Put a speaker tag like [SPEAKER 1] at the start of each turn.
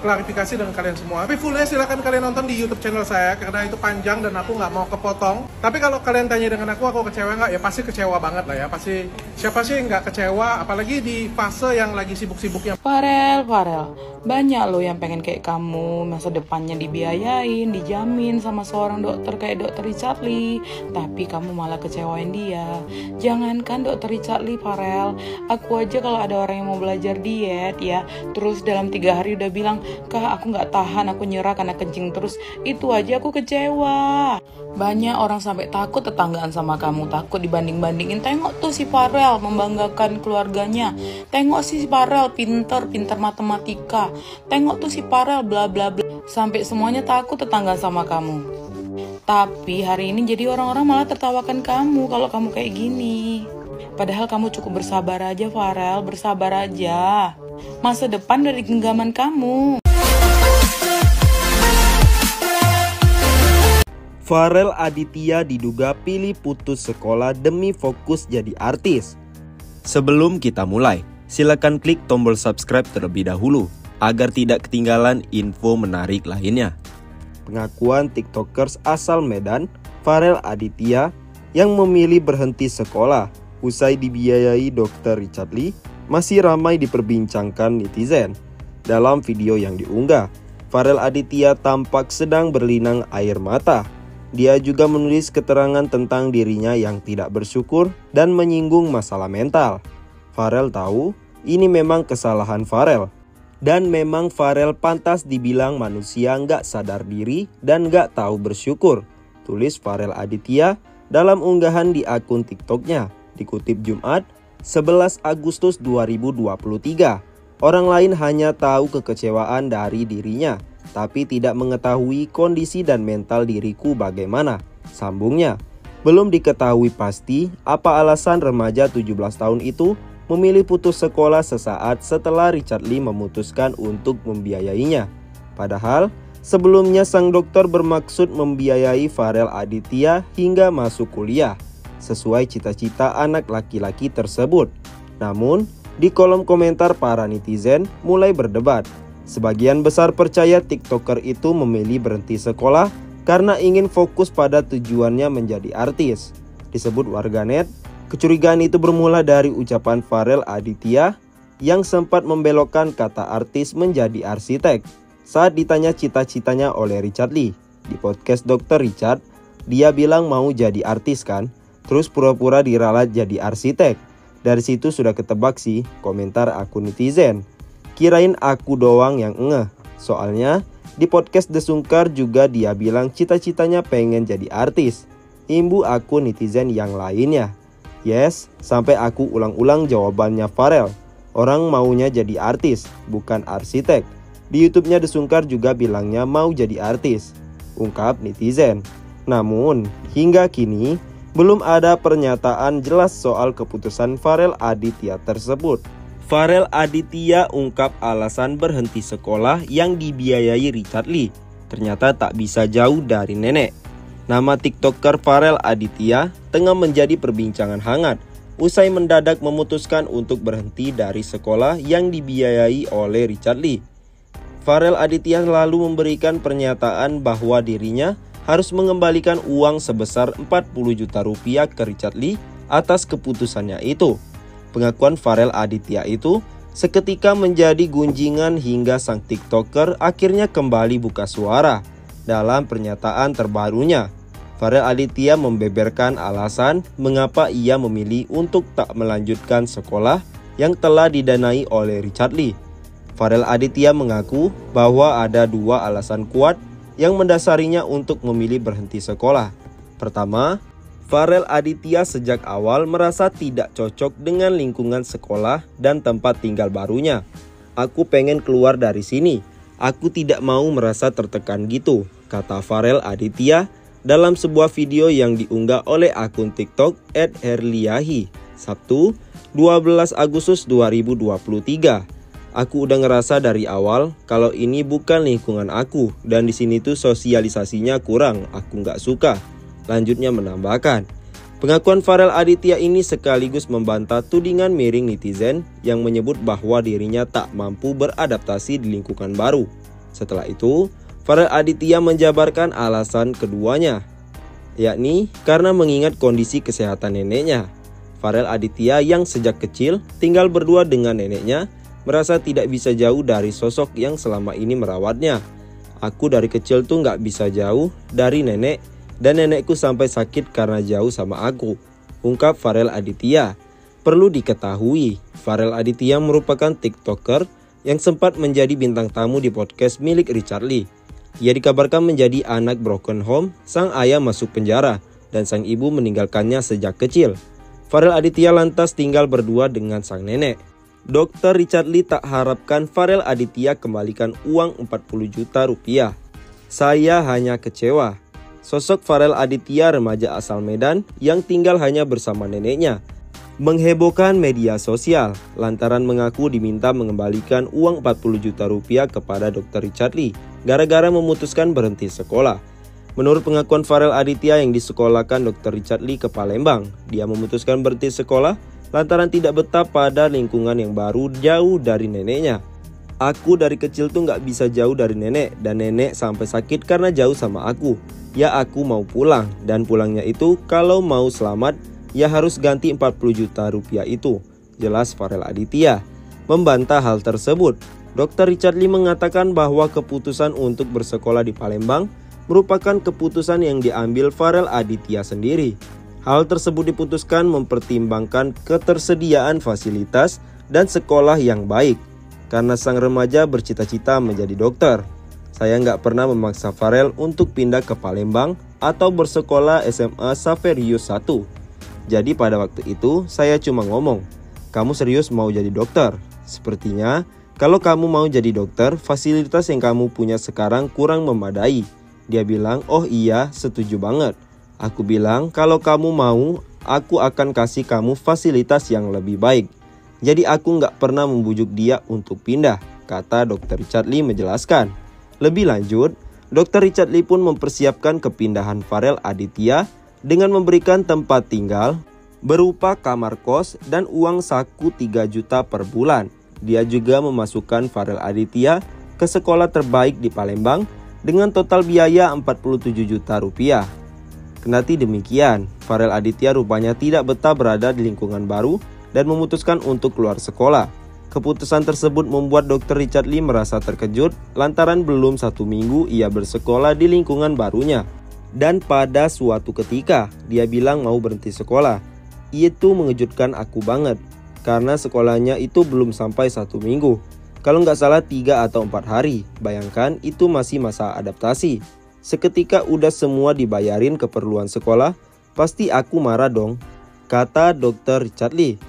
[SPEAKER 1] klarifikasi dengan kalian semua. Tapi fullnya silahkan kalian nonton di YouTube channel saya, karena itu panjang dan aku nggak mau kepotong. Tapi kalau kalian tanya dengan aku kecewa nggak? Ya pasti kecewa banget lah ya. Pasti siapa sih nggak kecewa, apalagi di fase yang lagi sibuk-sibuknya.
[SPEAKER 2] Farel, banyak loh yang pengen kayak kamu, masa depannya dibiayain, dijamin sama seorang dokter kayak dokter Richard Lee, tapi kamu malah kecewain dia. Jangankan dokter Richard Lee, Farel, aku aja kalau ada orang yang mau belajar diet ya, terus dalam 3 hari udah bilang, Kak aku nggak tahan, aku nyerah karena kencing terus, itu aja aku kecewa. Banyak orang sampai takut tetanggaan sama kamu, takut dibanding-bandingin. Tengok tuh si Farel membanggakan keluarganya, tengok si Farel pinter matematika, tengok tuh si Farel bla bla bla, sampai semuanya takut tetanggaan sama kamu. Tapi hari ini jadi orang-orang malah tertawakan kamu kalau kamu kayak gini. Padahal kamu cukup bersabar aja, Farel, bersabar aja. Masa depan dari genggaman kamu.
[SPEAKER 3] Farel Aditya diduga pilih putus sekolah demi fokus jadi artis. Sebelum kita mulai, silakan klik tombol subscribe terlebih dahulu agar tidak ketinggalan info menarik lainnya. Pengakuan TikTokers asal Medan, Farel Aditya, yang memilih berhenti sekolah usai dibiayai Dr. Richard Lee, masih ramai diperbincangkan netizen. Dalam video yang diunggah, Farel Aditya tampak sedang berlinang air mata. Dia juga menulis keterangan tentang dirinya yang tidak bersyukur dan menyinggung masalah mental. Farel tahu ini memang kesalahan Farel. Dan memang Farel pantas dibilang manusia nggak sadar diri dan nggak tahu bersyukur. Tulis Farel Aditya dalam unggahan di akun TikToknya, dikutip Jumat 11 Agustus 2023. Orang lain hanya tahu kekecewaan dari dirinya, tapi tidak mengetahui kondisi dan mental diriku bagaimana. Sambungnya, belum diketahui pasti apa alasan remaja 17 tahun itu memilih putus sekolah sesaat setelah Richard Lee memutuskan untuk membiayainya. Padahal, sebelumnya sang dokter bermaksud membiayai Farel Aditya hingga masuk kuliah, sesuai cita-cita anak laki-laki tersebut. Namun, di kolom komentar para netizen mulai berdebat. Sebagian besar percaya TikToker itu memilih berhenti sekolah karena ingin fokus pada tujuannya menjadi artis. Disebut warganet, kecurigaan itu bermula dari ucapan Farel Aditya yang sempat membelokkan kata artis menjadi arsitek saat ditanya cita-citanya oleh Richard Lee. Di podcast Dr. Richard, dia bilang mau jadi artis kan, terus pura-pura diralat jadi arsitek. Dari situ sudah ketebak sih komentar akun netizen. Kirain aku doang yang ngeh. Soalnya di podcast Desungkar juga dia bilang cita-citanya pengen jadi artis. Imbu akun netizen yang lainnya. Yes, sampai aku ulang-ulang jawabannya Farel. Orang maunya jadi artis, bukan arsitek. Di YouTube-nya Desungkar juga bilangnya mau jadi artis, ungkap netizen. Namun, hingga kini belum ada pernyataan jelas soal keputusan Farel Aditya tersebut. Farel Aditya ungkap alasan berhenti sekolah yang dibiayai Richard Lee ternyata tak bisa jauh dari nenek. Nama TikToker Farel Aditya tengah menjadi perbincangan hangat usai mendadak memutuskan untuk berhenti dari sekolah yang dibiayai oleh Richard Lee. Farel Aditya lalu memberikan pernyataan bahwa dirinya harus mengembalikan uang sebesar 40 juta rupiah ke Richard Lee atas keputusannya itu. Pengakuan Farel Aditya itu seketika menjadi gunjingan hingga sang TikToker akhirnya kembali buka suara. Dalam pernyataan terbarunya, Farel Aditya membeberkan alasan mengapa ia memilih untuk tak melanjutkan sekolah yang telah didanai oleh Richard Lee. Farel Aditya mengaku bahwa ada 2 alasan kuat yang mendasarinya untuk memilih berhenti sekolah. Pertama, Farel Aditya sejak awal merasa tidak cocok dengan lingkungan sekolah dan tempat tinggal barunya. Aku pengen keluar dari sini. Aku tidak mau merasa tertekan gitu, kata Farel Aditya dalam sebuah video yang diunggah oleh akun TikTok @herliahi, Sabtu 12 Agustus 2023. Aku udah ngerasa dari awal kalau ini bukan lingkungan aku dan di sini tuh sosialisasinya kurang, aku nggak suka. Lanjutnya menambahkan, pengakuan Farel Aditya ini sekaligus membantah tudingan miring netizen yang menyebut bahwa dirinya tak mampu beradaptasi di lingkungan baru. Setelah itu, Farel Aditya menjabarkan alasan keduanya, yakni karena mengingat kondisi kesehatan neneknya. Farel Aditya yang sejak kecil tinggal berdua dengan neneknya merasa tidak bisa jauh dari sosok yang selama ini merawatnya. Aku dari kecil tuh gak bisa jauh dari nenek dan nenekku sampai sakit karena jauh sama aku, ungkap Farel Aditya. Perlu diketahui, Farel Aditya merupakan TikToker yang sempat menjadi bintang tamu di podcast milik Richard Lee. Ia dikabarkan menjadi anak broken home, sang ayah masuk penjara, dan sang ibu meninggalkannya sejak kecil. Farel Aditya lantas tinggal berdua dengan sang nenek. Dr. Richard Lee tak harapkan Farel Aditya kembalikan uang 40 juta rupiah. Saya hanya kecewa. Sosok Farel Aditya remaja asal Medan yang tinggal hanya bersama neneknya menghebohkan media sosial lantaran mengaku diminta mengembalikan uang 40 juta rupiah kepada Dr. Richard Lee gara-gara memutuskan berhenti sekolah. Menurut pengakuan Farel Aditya yang disekolahkan Dr. Richard Lee ke Palembang, dia memutuskan berhenti sekolah lantaran tidak betah pada lingkungan yang baru jauh dari neneknya. Aku dari kecil tuh gak bisa jauh dari nenek dan nenek sampai sakit karena jauh sama aku. Ya aku mau pulang dan pulangnya itu kalau mau selamat ya harus ganti 40 juta rupiah itu, jelas Farel Aditya. Membantah hal tersebut, Dr. Richard Lee mengatakan bahwa keputusan untuk bersekolah di Palembang merupakan keputusan yang diambil Farel Aditya sendiri. Hal tersebut diputuskan mempertimbangkan ketersediaan fasilitas dan sekolah yang baik. Karena sang remaja bercita-cita menjadi dokter. Saya nggak pernah memaksa Farel untuk pindah ke Palembang atau bersekolah SMA Saverius 1. Jadi pada waktu itu saya cuma ngomong, kamu serius mau jadi dokter? Sepertinya kalau kamu mau jadi dokter, fasilitas yang kamu punya sekarang kurang memadai. Dia bilang, oh iya setuju banget. Aku bilang, kalau kamu mau, aku akan kasih kamu fasilitas yang lebih baik. Jadi aku nggak pernah membujuk dia untuk pindah, kata Dr. Richard Lee menjelaskan. Lebih lanjut, Dr. Richard Lee pun mempersiapkan kepindahan Farel Aditya dengan memberikan tempat tinggal berupa kamar kos dan uang saku 3 juta per bulan. Dia juga memasukkan Farel Aditya ke sekolah terbaik di Palembang dengan total biaya 47 juta rupiah. Kendati demikian, Farel Aditya rupanya tidak betah berada di lingkungan baru dan memutuskan untuk keluar sekolah. Keputusan tersebut membuat Dr. Richard Lee merasa terkejut lantaran belum 1 minggu ia bersekolah di lingkungan barunya. Dan pada suatu ketika, dia bilang mau berhenti sekolah. Itu mengejutkan aku banget, karena sekolahnya itu belum sampai 1 minggu. Kalau nggak salah 3 atau 4 hari, bayangkan itu masih masa adaptasi. Seketika udah semua dibayarin keperluan sekolah, pasti aku marah dong, kata Dr. Richard Lee.